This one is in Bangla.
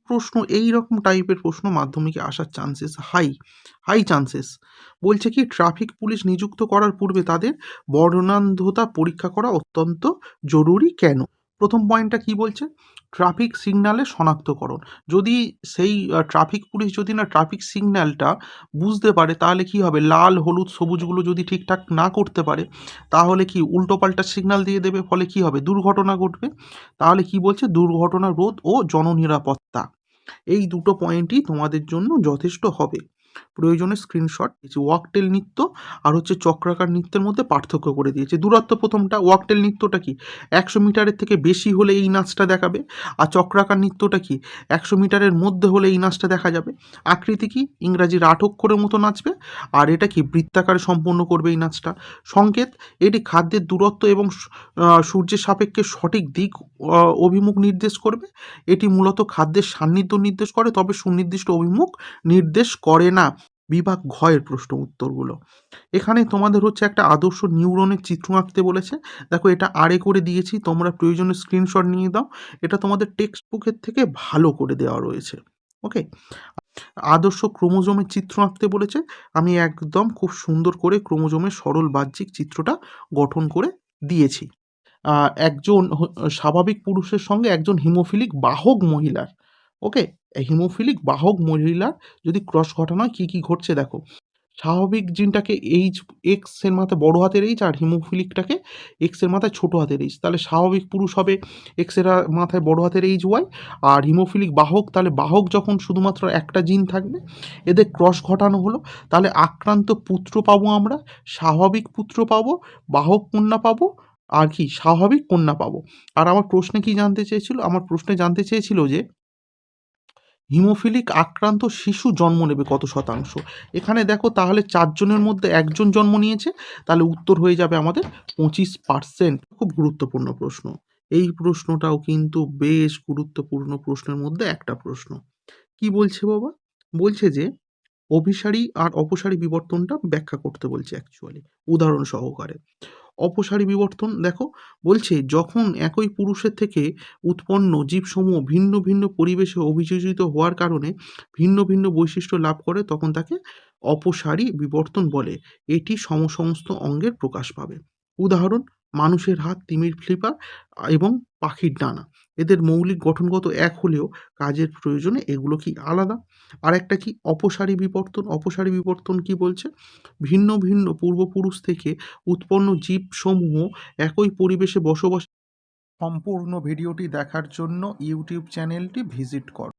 প্রশ্ন এই রকম টাইপের প্রশ্ন মাধ্যমিকে আসার চান্সেস হাই চান্সেস। বলছে কি ট্রাফিক পুলিশ নিযুক্ত করার পূর্বে তাদের বর্ণান্ধতা পরীক্ষা করা অত্যন্ত জরুরি কেন? প্রথম পয়েন্টটা কি বলছে? ট্রাফিক সিগন্যালের শনাক্তকরণ। যদি সেই ট্রাফিক পুলিশ যদি না ট্রাফিক সিগন্যালটা বুঝতে পারে তাহলে কি হবে, লাল হলুদ সবুজগুলো যদি ঠিকঠাক না করতে পারে তাহলে কি উল্টোপাল্টা সিগন্যাল দিয়ে দেবে, ফলে কি হবে, দুর্ঘটনা ঘটবে। তাহলে কি বলছে, দুর্ঘটনা রোধ ও জননিরাপত্তা, এই দুটো পয়েন্টই তোমাদের জন্য যথেষ্ট হবে। প্রয়োজনে স্ক্রিনশট দিয়েছি। ওয়াকটেল নৃত্য আর হচ্ছে চক্রাকার নৃত্যের মধ্যে পার্থক্য করে দিয়েছে। দূরত্ব প্রথমটা, ওয়াকটেল নৃত্যটা কি, 100 মিটারের থেকে বেশি হলে এই নাচটা দেখাবে। আর চক্রাকার নৃত্যটা কি, 100 মিটারের মধ্যে হলে এই নাচটা দেখা যাবে। আকৃতি কি, ইংরাজির 8 অক্ষরের মতো নাচবে। আর এটা কি, বৃত্তাকারে সম্পন্ন করবে এই নাচটা। সংকেত, এটি খাদ্যের দূরত্ব এবং সূর্যের সাপেক্ষে সঠিক দিক অভিমুখ নির্দেশ করবে। এটি মূলত খাদ্যের সান্নিধ্য নির্দেশ করে, তবে সুনির্দিষ্ট অভিমুখ নির্দেশ করে না। বিভাগ ঘয়ের প্রশ্ন উত্তরগুলো এখানে তোমাদের হচ্ছে একটা আদর্শ নিউরনের চিত্র আঁকতে বলেছে। দেখো এটা আড়ে করে দিয়েছি, তোমরা প্রয়োজনে স্ক্রিনশট নিয়ে দাও। এটা তোমাদের টেক্সট বুকের থেকে ভালো করে দেওয়া রয়েছে। ওকে, আদর্শ ক্রোমোজোমের চিত্র আঁকতে বলেছে। আমি একদম খুব সুন্দর করে ক্রোমোজোমের সরল বাহ্যিক চিত্রটা গঠন করে দিয়েছি। একজন স্বাভাবিক পুরুষের সঙ্গে একজন হিমোফিলিক বাহক মহিলার, ওকে, হিমোফিলিক বাহক মহিলার যদি ক্রস ঘটানো হয় কী কী ঘটছে দেখো। স্বাভাবিক জিনটাকে এইচ, এক্স এর মাথায় বড় হাতের এইচ, আর হিমোফিলিকটাকে এক্স এর মাথায় ছোট হাতের এইচ। তাহলে স্বাভাবিক পুরুষ হবে এক্স এর মাথায় বড় হাতের এইচ ওয়াই, আর হিমোফিলিক বাহক, তাহলে বাহক যখন শুধুমাত্র একটা জিন থাকবে, এদের ক্রস ঘটানো হলো, তাহলে আক্রান্ত পুত্র পাবো আমরা, স্বাভাবিক পুত্র পাবো, বাহক কন্যা পাবো, আর কি স্বাভাবিক কন্যা পাবো। আর আমার প্রশ্নে কি জানতে চেয়েছিল, আমার প্রশ্নে জানতে চেয়েছিল যে হিমোফিলিক আক্রান্ত শিশু জন্ম নেবে কত শতাংশ। এখানে দেখো তাহলে 4 জনের মধ্যে একজন জন্ম নিয়েছে, তাহলে উত্তর হয়ে যাবে আমাদের 25%। খুব গুরুত্বপূর্ণ প্রশ্ন, এই প্রশ্নটাও কিন্তু বেশ গুরুত্বপূর্ণ প্রশ্নের মধ্যে একটা প্রশ্ন। কি বলছে বাবা, বলছে যে অভিসারী আর অপসারী বিবর্তনটা ব্যাখ্যা করতে বলছে অ্যাকচুয়ালি উদাহরণ সহকারে। অপসারী বিবর্তন দেখো, বলছে যখন একই পুরুষের থেকে উৎপন্ন জীবসমূহ ভিন্ন ভিন্ন পরিবেশে অভিযোজিত হওয়ার কারণে ভিন্ন ভিন্ন বৈশিষ্ট্য লাভ করে তখন তাকে অপসারী বিবর্তন বলে। এটি সমস্ত অঙ্গের প্রকাশ পাবে। উদাহরণ, মানুষের হাত, তিমির ফ্লিপার এবং পাখির ডানা। এদের মৌলিক গঠনগত এক হলেও কাজের প্রয়োজনে এগুলো কি আলাদা। আর একটা কি অপসারী বিবর্তন, অপসারী বিবর্তন কি বলছে, ভিন্ন ভিন্ন পূর্বপুরুষ থেকে উৎপন্ন জীবসমূহ একই পরিবেশে বসবাস। সম্পূর্ণ ভিডিওটি দেখার জন্য ইউটিউব চ্যানেলটি ভিজিট করো।